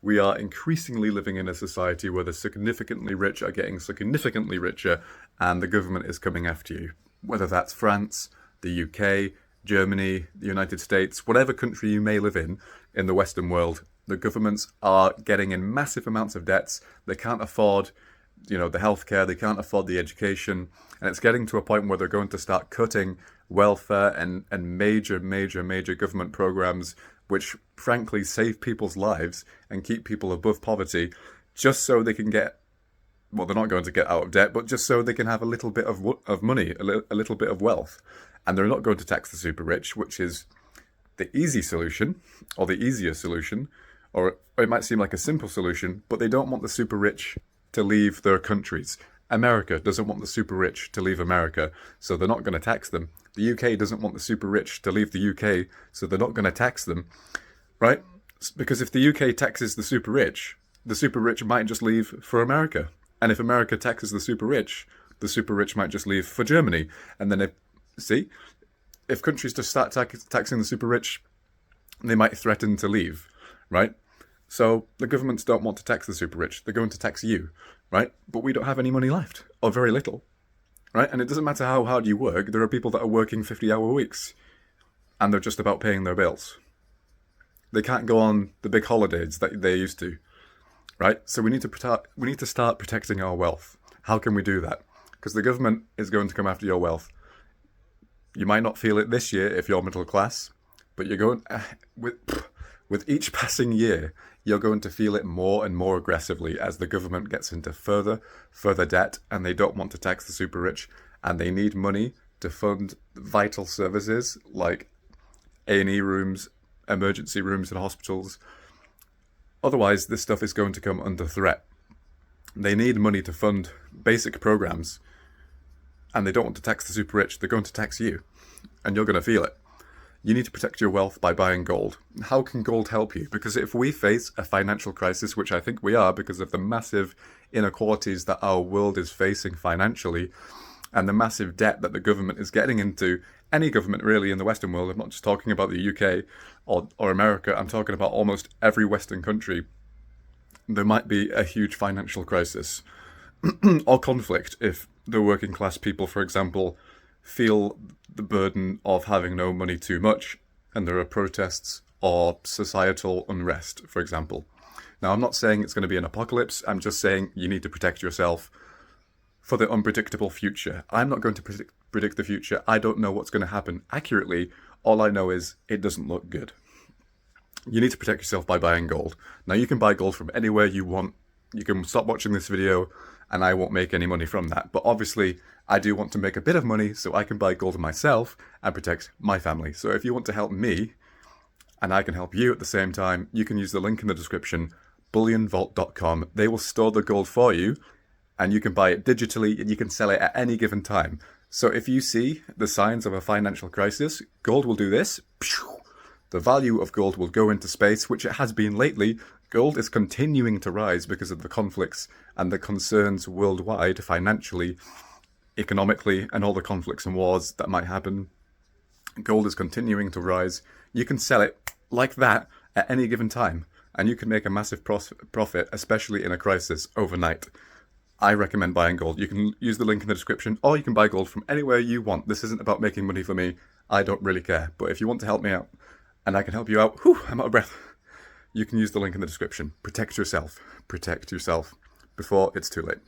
We are increasingly living in a society where the significantly rich are getting significantly richer and the government is coming after you. Whether that's France, the UK, Germany, the United States, whatever country you may live in the Western world, the governments are getting in massive amounts of debts. They can't afford, the healthcare, they can't afford the education, and it's getting to a point where they're going to start cutting welfare and major government programs which frankly save people's lives and keep people above poverty just so they can get, well, they're not going to get out of debt, but just so they can have a little bit of money, a little bit of wealth. And they're not going to tax the super rich, which is the easy solution or the easier solution, or it might seem like a simple solution, but they don't want the super rich to leave their countries. America doesn't want the super rich to leave America, so they're not going to tax them. The UK doesn't want the super rich to leave the UK, so they're not going to tax them, right? Because if the UK taxes the super rich might just leave for America. And if America taxes the super rich might just leave for Germany. And then if countries just start taxing the super rich, they might threaten to leave, right? So the governments don't want to tax the super rich. They're going to tax you, right? But we don't have any money left, or very little, right? And it doesn't matter how hard you work. There are people that are working 50-hour weeks, and they're just about paying their bills. They can't go on the big holidays that they used to, right? So we need to start protecting our wealth. How can we do that? Because the government is going to come after your wealth. You might not feel it this year if you're middle class, but you're going with each passing year, you're going to feel it more and more aggressively as the government gets into further debt, and they don't want to tax the super rich, and they need money to fund vital services like A&E rooms, emergency rooms in hospitals. Otherwise, this stuff is going to come under threat. They need money to fund basic programs, and they don't want to tax the super rich. They're going to tax you, and you're going to feel it. You need to protect your wealth by buying gold. How can gold help you? Because if we face a financial crisis, which I think we are because of the massive inequalities that our world is facing financially, and the massive debt that the government is getting into, any government really in the Western world, I'm not just talking about the UK or America, I'm talking about almost every Western country, there might be a huge financial crisis or conflict if the working class people, for example, feel the burden of having no money too much, and there are protests or societal unrest, for example. Now, I'm not saying it's going to be an apocalypse. I'm just saying you need to protect yourself for the unpredictable future. I'm not going to predict the future. I don't know what's going to happen accurately. All I know is it doesn't look good. You need to protect yourself by buying gold. Now, you can buy gold from anywhere you want. You can stop watching this video and I won't make any money from that. But obviously, I do want to make a bit of money so I can buy gold myself and protect my family. So if you want to help me, and I can help you at the same time, you can use the link in the description, bullionvault.com. They will store the gold for you, and you can buy it digitally, and you can sell it at any given time. So if you see the signs of a financial crisis, gold will do this. The value of gold will go into space, which it has been lately. Gold is continuing to rise because of the conflicts and the concerns worldwide, financially, economically, and all the conflicts and wars that might happen. Gold is continuing to rise. You can sell it like that at any given time, and you can make a massive profit, especially in a crisis, overnight. I recommend buying gold. You can use the link in the description, or you can buy gold from anywhere you want. This isn't about making money for me. I don't really care. But if you want to help me out, and I can help you out, I'm out of breath. You can use the link in the description. Protect yourself. Protect yourself before it's too late.